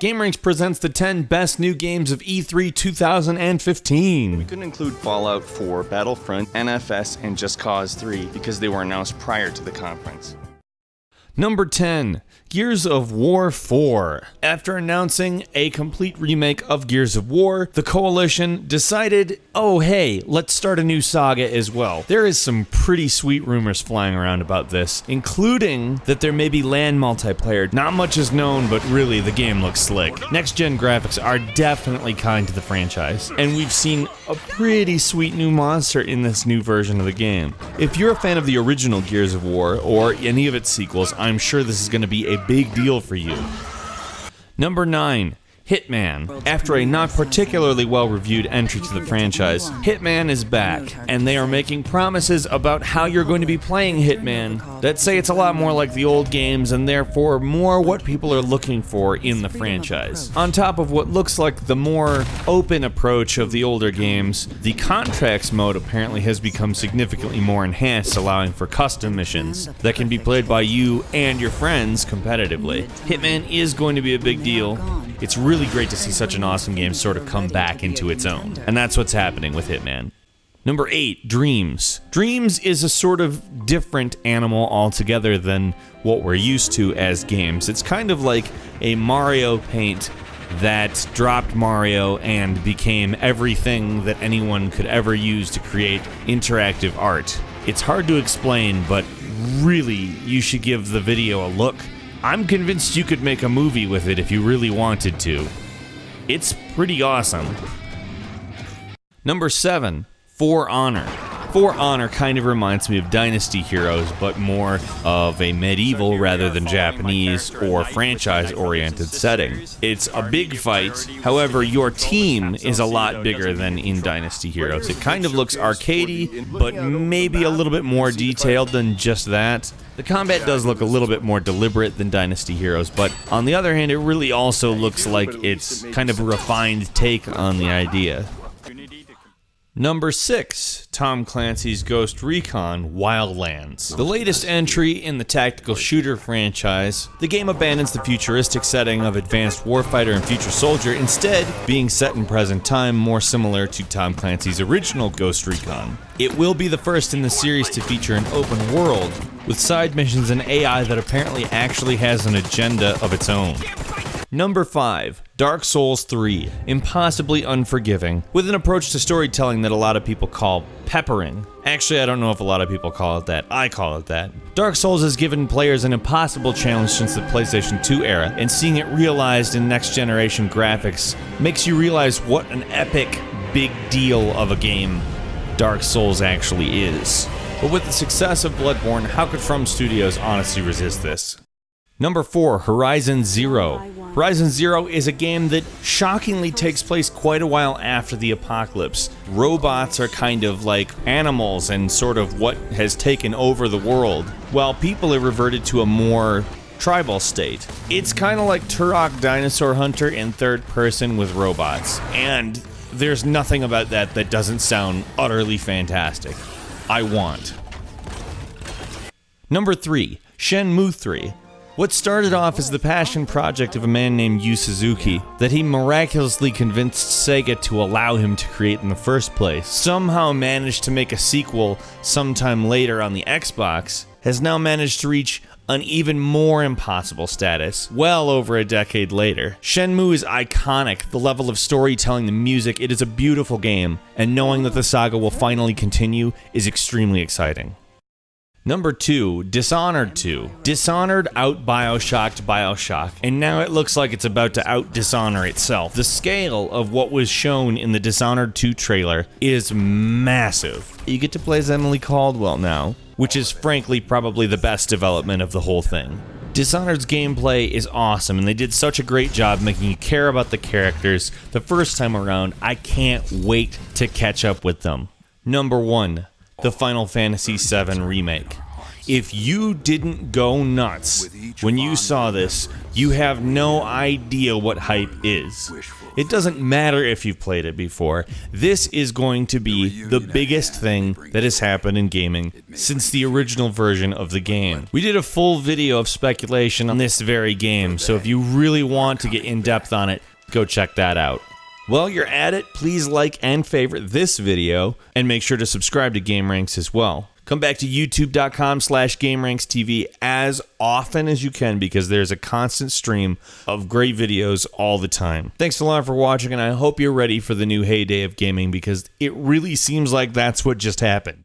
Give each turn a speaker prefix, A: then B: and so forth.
A: GameRanks presents the 10 best new games of E3 2015.
B: We couldn't include Fallout 4, Battlefront, NFS, and Just Cause 3 because they were announced prior to the conference.
A: Number 10, Gears of War 4. After announcing a complete remake of Gears of War, the Coalition decided, oh hey, let's start a new saga as well. There is some pretty sweet rumors flying around about this, including that there may be LAN multiplayer. Not much is known, but really the game looks slick. Next-gen graphics are definitely kind to the franchise, and we've seen a pretty sweet new monster in this new version of the game. If you're a fan of the original Gears of War, or any of its sequels, I'm sure this is going to be a big deal for you. Number 9. Hitman. After a not particularly well-reviewed entry to the franchise, Hitman is back, and they are making promises about how you're going to be playing Hitman that say it's a lot more like the old games and therefore more what people are looking for in the franchise. On top of what looks like the more open approach of the older games, the contracts mode apparently has become significantly more enhanced, allowing for custom missions that can be played by you and your friends competitively. Hitman is going to be a big deal. It's really great to see such an awesome game sort of come back into its own, and that's what's happening with Hitman. Number 8, Dreams. Dreams is a sort of different animal altogether than what we're used to as games. It's kind of like a Mario paint that dropped Mario and became everything that anyone could ever use to create interactive art. It's hard to explain, but really, you should give the video a look. I'm convinced you could make a movie with it if you really wanted to. It's pretty awesome. Number 7, For Honor. For Honor kind of reminds me of Dynasty Heroes, but more of a medieval rather than Japanese or franchise-oriented setting. It's a big fight, however, your team is a lot bigger than in Dynasty Heroes. It kind of looks arcadey, but maybe a little bit more detailed than just that. The combat does look a little bit more deliberate than Dynasty Heroes, but on the other hand, it really also looks like it's kind of a refined take on the idea. Number 6, Tom Clancy's Ghost Recon Wildlands. The latest entry in the tactical shooter franchise, the game abandons the futuristic setting of Advanced Warfighter and Future Soldier, instead being set in present time, more similar to Tom Clancy's original Ghost Recon. It will be the first in the series to feature an open world, with side missions and AI that apparently actually has an agenda of its own. Number 5, Dark Souls 3, impossibly unforgiving, with an approach to storytelling that a lot of people call peppering. Actually, I don't know if a lot of people call it that. I call it that. Dark Souls has given players an impossible challenge since the PlayStation 2 era, and seeing it realized in next-generation graphics makes you realize what an epic, big deal of a game Dark Souls actually is. But with the success of Bloodborne, how could From Studios honestly resist this? Number 4, Horizon Zero. Horizon Zero is a game that shockingly takes place quite a while after the apocalypse. Robots are kind of like animals and sort of what has taken over the world, while people have reverted to a more tribal state. It's kind of like Turok Dinosaur Hunter in third person with robots, and there's nothing about that that doesn't sound utterly fantastic. I want. Number 3, Shenmue 3. What started off as the passion project of a man named Yu Suzuki that he miraculously convinced Sega to allow him to create in the first place, somehow managed to make a sequel sometime later on the Xbox, has now managed to reach an even more impossible status, well over a decade later. Shenmue is iconic, the level of storytelling, the music, it is a beautiful game, and knowing that the saga will finally continue is extremely exciting. Number 2, Dishonored 2. Dishonored out-Bioshocked Bioshock, and now it looks like it's about to out-Dishonor itself. The scale of what was shown in the Dishonored 2 trailer is massive. You get to play as Emily Caldwell now, which is frankly probably the best development of the whole thing. Dishonored's gameplay is awesome, and they did such a great job making you care about the characters the first time around. I can't wait to catch up with them. Number 1, the Final Fantasy VII Remake. If you didn't go nuts when you saw this, you have no idea what hype is. It doesn't matter if you've played it before. This is going to be the biggest thing that has happened in gaming since the original version of the game. We did a full video of speculation on this very game, so if you really want to get in depth on it, go check that out. While you're at it, please like and favorite this video, and make sure to subscribe to GameRanks as well. Come back to youtube.com/GameRanksTV as often as you can because there's a constant stream of great videos all the time. Thanks a lot for watching, and I hope you're ready for the new heyday of gaming because it really seems like that's what just happened.